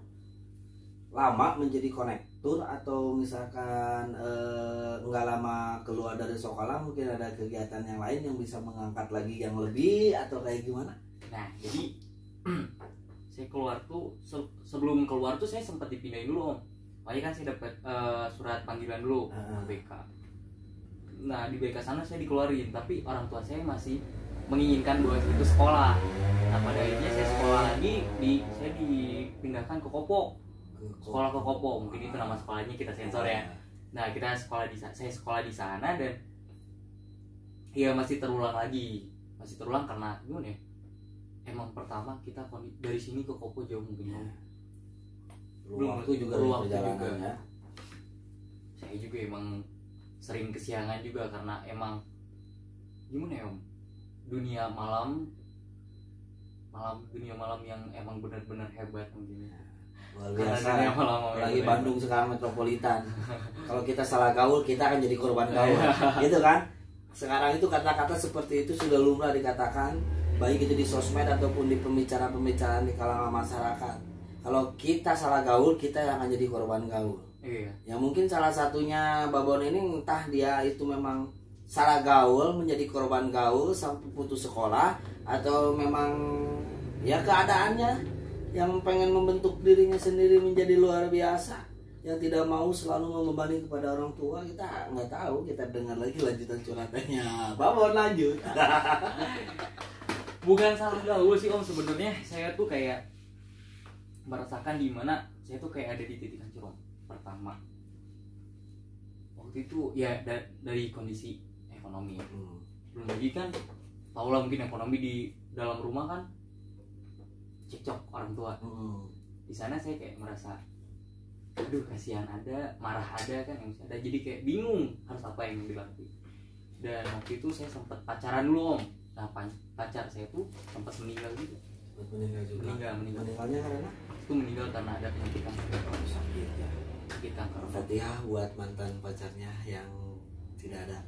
lama menjadi konektor atau misalkan nggak lama keluar dari sekolah, mungkin ada kegiatan yang lain yang bisa mengangkat lagi yang lebih atau kayak gimana? Nah jadi saya keluar tuh sebelum keluar tuh saya sempat dipindahin dulu Om. Makanya kan saya dapat surat panggilan dulu ke BK. Nah di BK sana saya dikeluarin, tapi orang tua saya masih menginginkan bahwa itu sekolah. Nah pada akhirnya saya sekolah lagi, saya dipindahkan ke Kopo. Sekolah ke Kopo, mungkin itu nama sekolahnya, kita sensor ya. Nah saya sekolah di sana, dan ya masih terulang karena gimana ya, emang pertama kita dari sini ke Kopo jauh mungkin belum waktu juga perjalanannya. Saya juga emang sering kesiangan juga karena emang gimana ya Om, dunia malam yang emang benar-benar hebat mungkin ya. Luar biasa ya. Apalagi Bandung sekarang metropolitan. Kalau kita salah gaul, kita akan jadi korban gaul. Gitu kan? Sekarang itu kata-kata seperti itu sudah lumrah dikatakan, baik itu di sosmed ataupun di pembicaraan di kalangan masyarakat. Kalau kita salah gaul, kita yang akan jadi korban gaul. Iya. Ya mungkin salah satunya Babon ini, entah dia itu memang salah gaul menjadi korban gaul sampai putus sekolah, atau memang ya keadaannya yang pengen membentuk dirinya sendiri menjadi luar biasa, yang tidak mau selalu membebani kepada orang tua. Kita nggak tahu. Kita dengar lagi lanjutan curhatannya Babon. Lanjut. Bukan salah gaul sih Om, sebenarnya saya tuh kayak merasakan di mana saya tuh kayak ada di titik hancur Om. Pertama waktu itu ya dari kondisi ekonomi ya. Belum lagi kan tau lah mungkin ekonomi di dalam rumah kan cekcok orang tua. Di sana saya kayak merasa aduh kasihan ada, marah ada kan, yang ada, jadi kayak bingung harus apa yang dilakukan. Dan waktu itu saya sempat pacaran dulu Om. Nah pacar saya tuh sempat meninggal juga. Meninggalnya karena itu meninggal karena ada penyakit kanker. Sakit ya. Sakit kanker. Fatihah buat mantan pacarnya yang tidak ada.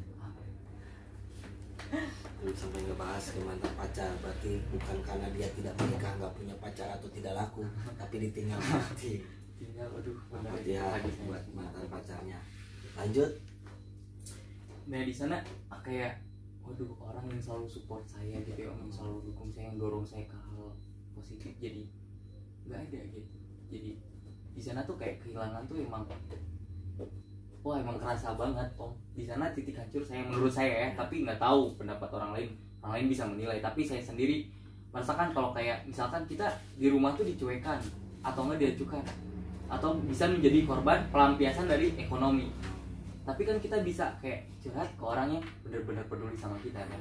Belum sampai ngebahas ke mantan pacar, berarti bukan karena dia tidak menikah, nggak punya pacar atau tidak laku, tapi ditinggal mati. Aduh, Fatihah buat mantan pacarnya. Lanjut. Nah di sana kayak waduh, orang yang selalu support saya gitu, orang yang selalu dukung saya, yang dorong saya ke hal positif, jadi nggak ada gitu. Jadi di sana tuh kayak kehilangan tuh emang, wah emang kerasa banget Om. Di sana titik hancur saya, menurut saya ya, tapi nggak tahu pendapat orang lain bisa menilai. Tapi saya sendiri merasakan kalau kayak misalkan kita di rumah tuh dicuekan atau nggak diacukan, atau bisa menjadi korban pelampiasan dari ekonomi. Tapi kan kita bisa kayak curhat ke orang yang benar-benar peduli sama kita kan.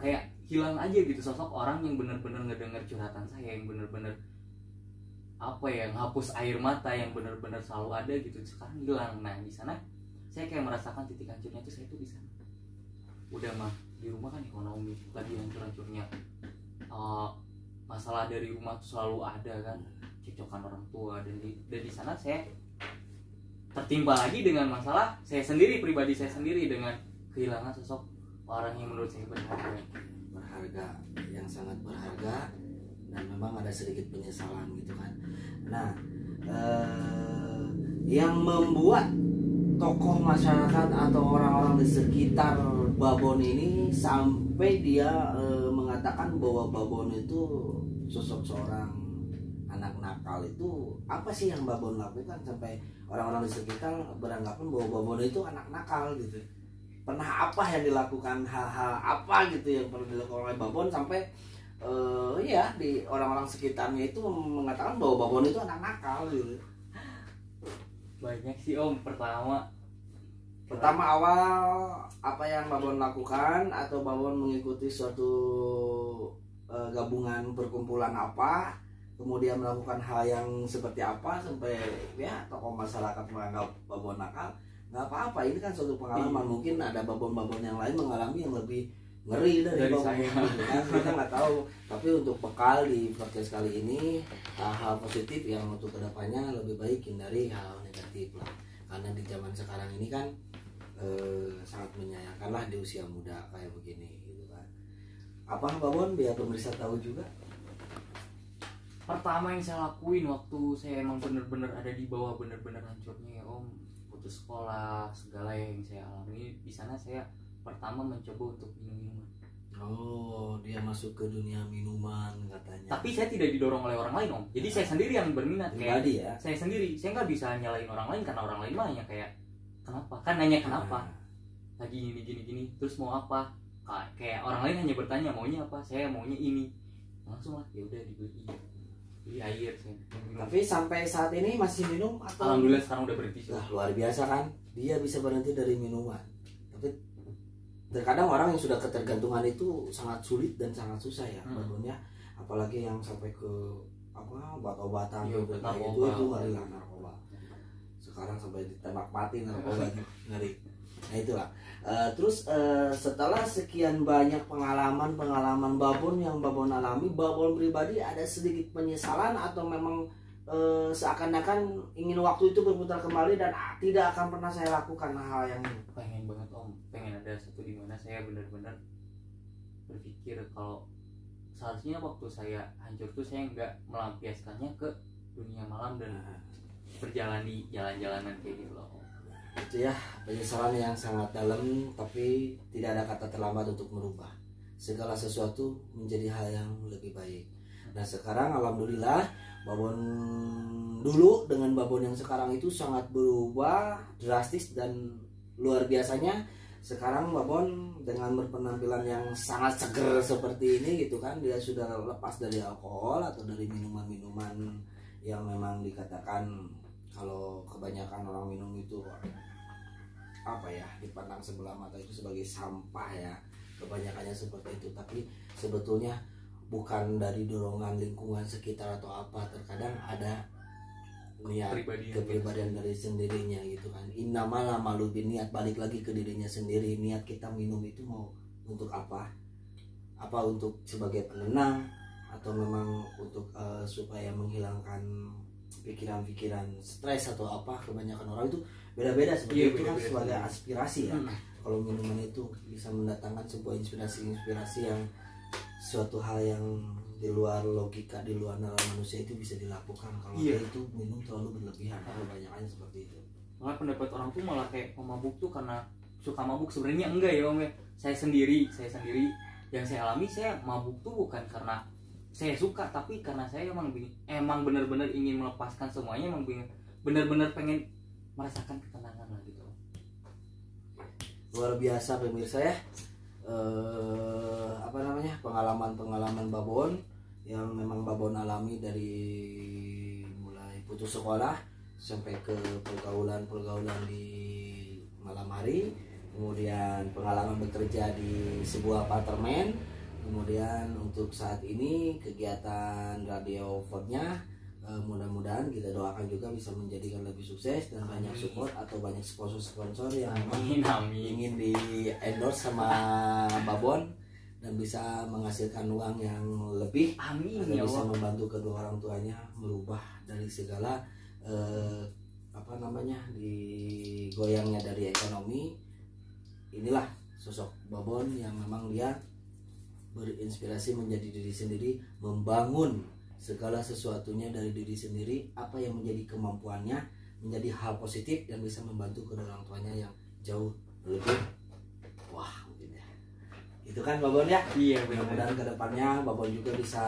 kayak hilang aja gitu sosok orang yang benar-benar ngedenger curhatan saya, yang benar-benar apa ya, ngapus air mata, yang benar-benar selalu ada gitu, sekarang hilang. Nah di sana saya kayak merasakan titik hancurnya tuh saya tuh di sana. Udah mah di rumah kan ekonomi lagi hancur-hancurnya, masalah dari rumah tuh selalu ada kan, cekcokan orang tua, dan di sana saya tertimpa lagi dengan masalah saya sendiri, pribadi saya sendiri, dengan kehilangan sosok orang yang menurut saya berharga, yang sangat berharga, dan memang ada sedikit penyesalan gitu kan. Nah, yang membuat tokoh masyarakat atau orang-orang di sekitar Babon ini sampai dia mengatakan bahwa Babon itu sosok seorang anak nakal, itu apa sih yang Babon lakukan sampai orang-orang di sekitar beranggapan bahwa Babon itu anak nakal gitu? Pernah apa yang dilakukan, hal-hal apa gitu yang pernah dilakukan oleh Babon sampai ya di orang-orang sekitarnya itu mengatakan bahwa Babon itu anak nakal gitu? Banyak sih Om. Pertama awal apa yang Babon lakukan, atau Babon mengikuti suatu gabungan perkumpulan apa, kemudian melakukan hal yang seperti apa sampai ya tokoh masyarakat menganggap Babon nakal? Nggak apa-apa, ini kan suatu pengalaman. Mungkin ada babon-babon yang lain mengalami yang lebih ngeri dari babon saya. Kan kita nggak tahu. Tapi untuk bekal di podcast kali ini, hal positif yang untuk kedepannya lebih baik hindari hal negatif lah, karena di zaman sekarang ini kan sangat menyayangkan lah di usia muda kayak begini gitu kan. Apa babon biar pemirsa tahu juga? Pertama yang saya lakuin waktu saya emang bener-bener ada di bawah, bener-bener hancurnya ya Om, putus sekolah, segala yang saya alami di sana, saya pertama mencoba untuk minum-minuman. Oh, dia masuk ke dunia minuman katanya. Tapi saya tidak didorong oleh orang lain Om, jadi saya sendiri yang berminat. Kayak ya? saya sendiri, saya nggak bisa nyalain orang lain, karena orang lain mah hanya kayak kenapa, kan nanya kenapa, lagi gini, terus mau apa, kayak orang lain hanya bertanya maunya apa, saya maunya ini, langsung lah ya udah dibeli air saya minum. Tapi sampai saat ini masih minum atau? Alhamdulillah sekarang udah berhenti. Nah, luar biasa kan, dia bisa berhenti dari minuman. Tapi terkadang orang yang sudah ketergantungan itu sangat sulit dan sangat susah ya babonnya, apalagi yang sampai ke apa obat-obatan gitu, itu ngeri lah, narkoba. Sekarang sampai ditembak mati narkoba, ngeri. Nah itulah. Terus setelah sekian banyak pengalaman babon yang babon alami, babon pribadi ada sedikit penyesalan atau memang seakan-akan ingin waktu itu berputar kembali dan tidak akan pernah saya lakukan hal yang ini? Pengen banget Om, pengen ada satu di mana saya benar-benar berpikir kalau seharusnya waktu saya hancur tuh saya nggak melampiaskannya ke dunia malam dan berjalan di jalan-jalanan kayak gitu loh. Itu ya penyesalan yang sangat dalam, tapi tidak ada kata terlambat untuk merubah segala sesuatu menjadi hal yang lebih baik. Nah sekarang alhamdulillah babon dulu dengan babon yang sekarang itu sangat berubah drastis, dan luar biasanya sekarang babon dengan berpenampilan yang sangat seger seperti ini gitu kan, dia sudah lepas dari alkohol atau dari minuman-minuman yang memang dikatakan kalau kebanyakan orang minum itu apa ya, dipandang sebelah mata itu sebagai sampah ya, kebanyakannya seperti itu. Tapi sebetulnya bukan dari dorongan lingkungan sekitar atau apa, terkadang ada niat kepribadian dari sendirinya gitu kan. Innamalah malu niat, balik lagi ke dirinya sendiri. Niat kita minum itu mau untuk apa untuk sebagai penenang atau memang untuk supaya menghilangkan pikiran-pikiran stres atau apa. Kebanyakan orang itu beda-beda seperti itu kan, sebagai aspirasi ya. Kalau minuman itu bisa mendatangkan sebuah inspirasi yang suatu hal yang di luar logika, di luar nalar manusia itu bisa dilakukan. Kalau itu minum terlalu berlebihan, kebanyakannya seperti itu. Malah pendapat orang tuh malah kayak mabuk tuh karena suka mabuk. Sebenarnya enggak ya Om ya. Saya sendiri yang saya alami, saya mabuk tuh bukan karena saya suka, tapi karena saya emang benar-benar ingin melepaskan semuanya, emang benar-benar pengen merasakan ketenangan lah gitu. Luar biasa pemirsa ya. Pengalaman babon yang memang babon alami dari mulai putus sekolah sampai ke pergaulan di malam hari, kemudian pengalaman bekerja di sebuah apartemen, Kemudian untuk saat ini kegiatan Radio Ford-nya mudah-mudahan kita doakan juga bisa menjadikan lebih sukses dan banyak support atau banyak sponsor-sponsor yang ingin di endorse sama Babon dan bisa menghasilkan uang yang lebih. Amin dan ya bisa Allah. membantu kedua orang tuanya merubah dari segala digoyangnya dari ekonomi. Inilah sosok Babon yang memang dia berinspirasi menjadi diri sendiri, membangun segala sesuatunya dari diri sendiri, apa yang menjadi kemampuannya menjadi hal positif dan bisa membantu kedua orang tuanya yang jauh lebih wah mungkin ya. Itu kan Babon ya. Iya benar. Mudah-mudahan kedepannya Babon juga bisa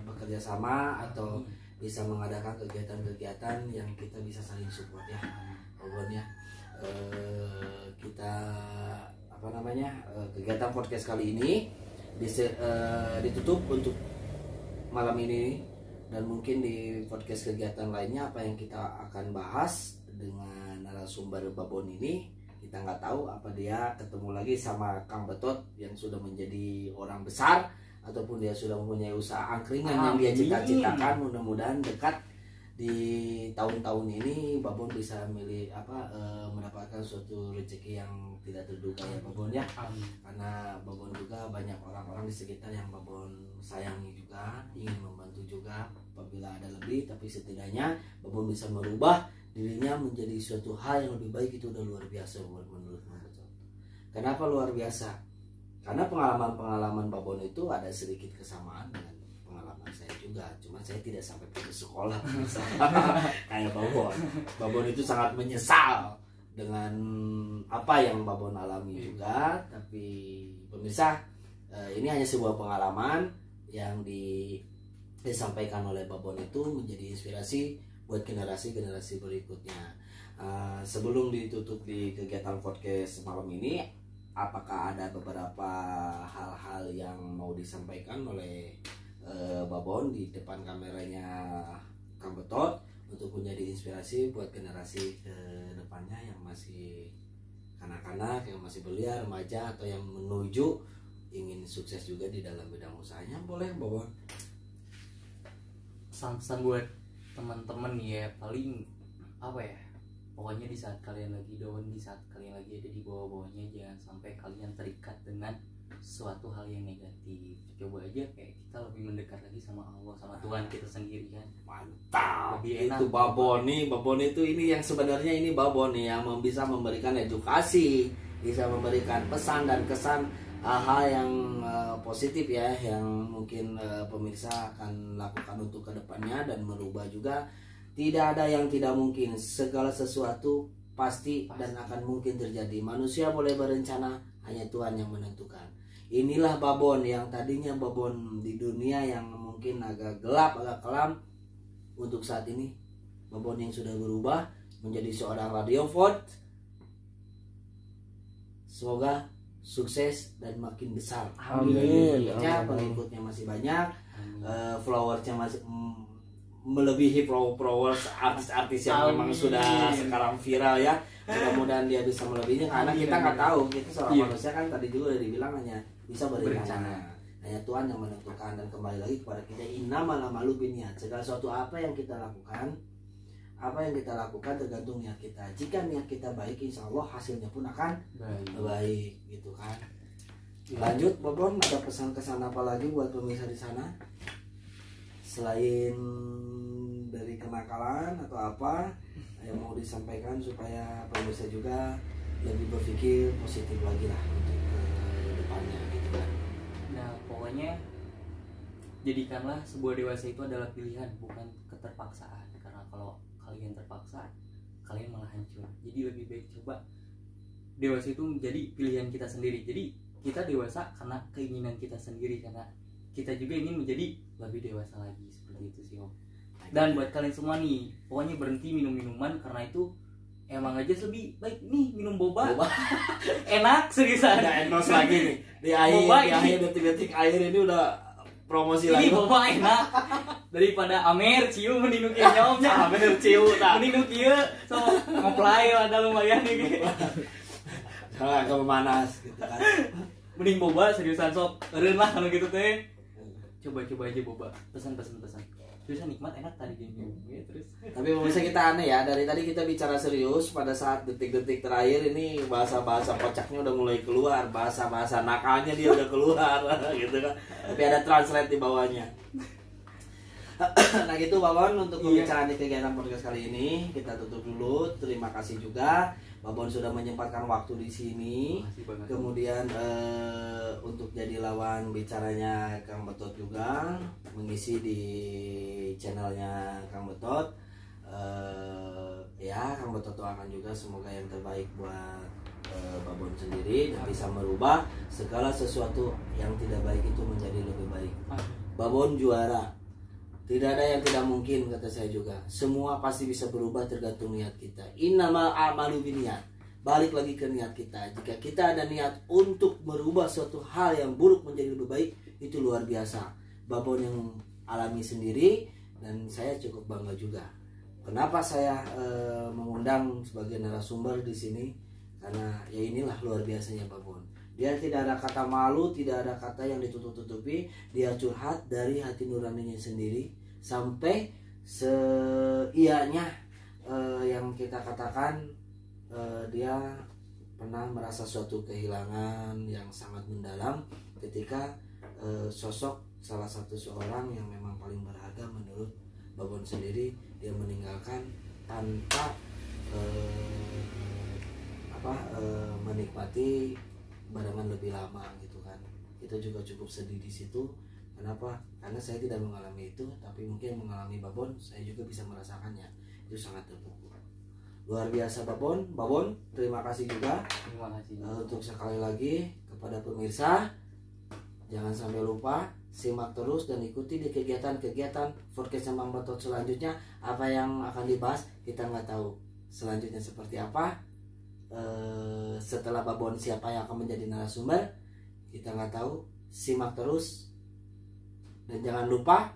bekerja sama atau bisa mengadakan kegiatan-kegiatan yang kita bisa saling support ya Babon ya. Kita kegiatan podcast kali ini ditutup untuk malam ini, dan mungkin di podcast kegiatan lainnya apa yang kita akan bahas dengan narasumber Babon ini kita nggak tahu, apa dia ketemu lagi sama Kang Betot yang sudah menjadi orang besar ataupun dia sudah mempunyai usaha angkringan yang dia cita-citakan. Mudah-mudahan dekat di tahun-tahun ini Babon bisa mendapatkan suatu rezeki yang tidak terduga ya Babon ya. Karena Babon juga banyak orang-orang di sekitar yang Babon sayangi juga, ingin membantu juga apabila ada lebih, tapi setidaknya Babon bisa merubah dirinya menjadi suatu hal yang lebih baik. Itu udah luar biasa menurut Babon. Kenapa luar biasa? Karena pengalaman-pengalaman Babon itu ada sedikit kesamaan dengan pengalaman saya juga, cuma saya tidak sampai putus sekolah kayak Babon. Babon itu sangat menyesal dengan apa yang Babon alami juga. Tapi pemirsa, ini hanya sebuah pengalaman yang disampaikan oleh Babon itu menjadi inspirasi buat generasi-generasi berikutnya. Sebelum ditutup di kegiatan podcast malam ini, apakah ada beberapa hal-hal yang mau disampaikan oleh Babon di depan kameranya Kang Betot untuk menjadi inspirasi buat generasi ke depannya yang masih kanak-kanak, yang masih belia, remaja, atau yang menuju ingin sukses juga di dalam bidang usahanya? Boleh Babon. Pesan-pesan buat teman-teman ya, paling apa ya, pokoknya di saat kalian lagi down, di saat kalian lagi ada di bawah-bawahnya, jangan sampai kalian terikat dengan suatu hal yang negatif. Coba aja kayak kita lebih mendekat lagi sama Allah, sama Tuhan kita sendiri kan. Mantap. Lebih enak. Itu Babon nih, Babon itu ini yang sebenarnya ini Babon nih yang bisa memberikan edukasi, bisa memberikan pesan dan kesan hal yang positif ya, yang mungkin pemirsa akan lakukan untuk kedepannya dan merubah juga. Tidak ada yang tidak mungkin, segala sesuatu pasti dan akan mungkin terjadi. Manusia boleh berencana, hanya Tuhan yang menentukan. Inilah Babon yang tadinya Babon di dunia yang mungkin agak gelap, agak kelam. Untuk saat ini Babon yang sudah berubah menjadi seorang Radio Ford. Semoga sukses dan makin besar. Amin. Pengikutnya masih banyak, followersnya masih melebihi followers artis-artis yang memang sudah sekarang viral ya. Mudah-mudahan dia bisa melebihinya, karena kita nggak tahu, kita seorang manusia kan tadi juga udah dibilang hanya bisa berencana, hanya Tuhan yang menentukan. Dan kembali lagi kepada kita, innamal a'malu binniyat. Segala sesuatu apa yang kita lakukan tergantung niat kita. Jika niat kita baik, insya Allah hasilnya pun akan baik gitu kan. Lanjut Babon, ada pesan-kesan apa lagi buat pemirsa di sana selain dari kenakalan atau apa yang mau disampaikan supaya pemirsa juga lebih berpikir positif lagi lah untuk ke depannya gitu kan. Nah pokoknya jadikanlah sebuah dewasa itu adalah pilihan, bukan keterpaksaan. Karena kalau kalian terpaksa, kalian malah hancur. Jadi lebih baik coba dewasa itu menjadi pilihan kita sendiri. Jadi kita dewasa karena keinginan kita sendiri, karena kita juga ingin menjadi lebih dewasa lagi, seperti itu sih Om. Dan buat kalian semua nih, pokoknya berhenti minum minuman, karena itu emang aja lebih baik nih minum boba. Enak seriusan. Ada endorse lagi nih di akhir detik-detik akhir ini udah promosi lagi. Ini boba enak daripada Amer ciu mending kieu nyomnya. Amer ciu tah. Mending kieu so ngoplay ada lumayan nih. Jangan ke pemanas gitu kan. mending boba seriusan sok eureun lah kalau gitu teh. Coba aja boba, pesan. Seriusan nikmat enak tadi gini ya, terus. Tapi pemirsa kita aneh ya, dari tadi kita bicara serius, pada saat detik-detik terakhir ini bahasa-bahasa kocaknya udah mulai keluar, bahasa-bahasa nakalnya dia udah keluar gitu kan. Tapi ada translate di bawahnya. Nah gitu Babon, untuk pembicaraan di kegiatan podcast kali ini kita tutup dulu. Terima kasih juga Babon sudah menyempatkan waktu di sini. Kemudian untuk jadi lawan bicaranya Kang Betot juga mengisi di channelnya Kang Betot. Ya Kang Betot doakan juga semoga yang terbaik buat Babon sendiri dan bisa merubah segala sesuatu yang tidak baik itu menjadi lebih baik. Babon juara. Tidak ada yang tidak mungkin, kata saya juga. Semua pasti bisa berubah tergantung niat kita. Innamal a'malu binniyat. Balik lagi ke niat kita. Jika kita ada niat untuk merubah suatu hal yang buruk menjadi lebih baik, itu luar biasa. Babon yang alami sendiri dan saya cukup bangga juga. Kenapa saya mengundang sebagai narasumber di sini? Karena ya inilah luar biasanya Babon. Dia tidak ada kata malu, tidak ada kata yang ditutup-tutupi. Dia curhat dari hati nuraninya sendiri sampai seianya yang kita katakan dia pernah merasa suatu kehilangan yang sangat mendalam ketika sosok salah satu seorang yang memang paling berharga menurut Babon sendiri dia meninggalkan tanpa menikmati barengan lebih lama gitu kan. Kita juga cukup sedih di situ. Kenapa? Karena saya tidak mengalami itu, tapi mungkin mengalami Babon, saya juga bisa merasakannya. Itu sangat terpukul. Luar biasa Babon. Terima kasih juga. Terima kasih. Untuk sekali lagi kepada pemirsa, jangan sampai lupa simak terus dan ikuti di kegiatan-kegiatan podcast Bang Betot selanjutnya. Apa yang akan dibahas kita nggak tahu. Selanjutnya seperti apa? Setelah Babon siapa yang akan menjadi narasumber kita nggak tahu. Simak terus dan jangan lupa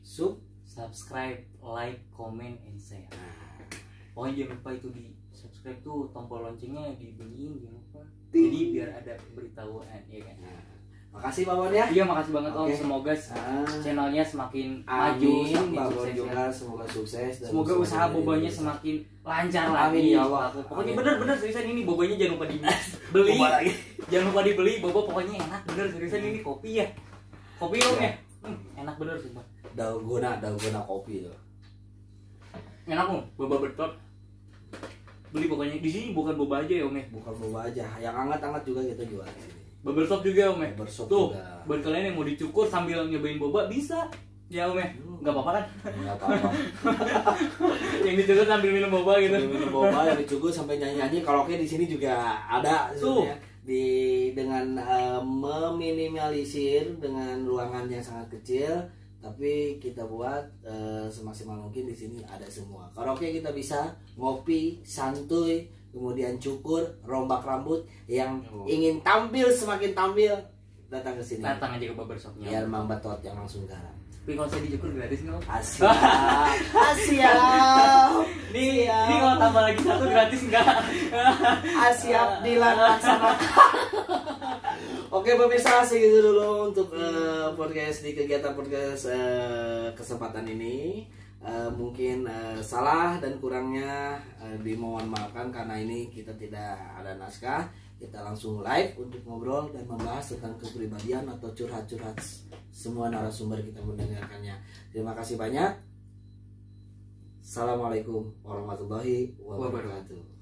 subscribe, like, comment, and share. Pokoknya jangan lupa itu di subscribe tuh tombol loncengnya dibunyiin, jangan lupa. Jadi biar ada pemberitahuan ya kan. Makasih Babon ya. Iya makasih banget Om. Oke. Semoga channelnya semakin maju, Amin. semakin Babon sukses juga ya. semoga sukses dan Semoga bisa usaha menjadi bobanya lebih semakin lancar Amin, lagi. ya Allah. Pokoknya Amin. bener seriusan ini bobanya jangan lupa dibeli. Boba lagi. Jangan lupa dibeli, boba pokoknya enak bener seriusan ini kopi ya. Kopi Om ya. Enak bener sumpah. Dalgona kopi tuh. Enak Om, boba Betot. Beli pokoknya di sini bukan boba aja ya Om ya. Bukan boba aja, yang hangat-hangat juga kita jual di sini. Barbershop juga Om ya. Barbershop Tuh, juga. buat kalian yang mau dicukur sambil nyobain boba bisa. Ya Om ya. Enggak apa-apa kan? Enggak apa-apa. Yang dicukur sambil minum boba gitu. Sambil minum boba yang dicukur sampai nyanyi-nyanyi, karaoke di sini juga ada sebenarnya. Dengan meminimalisir dengan ruangan yang sangat kecil, tapi kita buat semaksimal mungkin di sini ada semua. Karaoke kita bisa, ngopi, santuy, kemudian cukur, rombak rambut, yang ingin tampil semakin tampil datang ke sini. Datang aja ke barbershopnya. Biar Mang Betot yang langsung garap. Tapi kalau saya dicukur gratis nggak Om? Asyik. Ini kalau tambah lagi satu gratis enggak? Siap dilaksanakan. Oke pemirsa, segitu dulu untuk podcast di kegiatan podcast kesempatan ini. Mungkin salah dan kurangnya dimohon maafkan karena ini kita tidak ada naskah. Kita langsung live untuk ngobrol dan membahas tentang kepribadian atau curhat-curhat semua narasumber kita mendengarkannya. Terima kasih banyak. Assalamualaikum warahmatullahi wabarakatuh.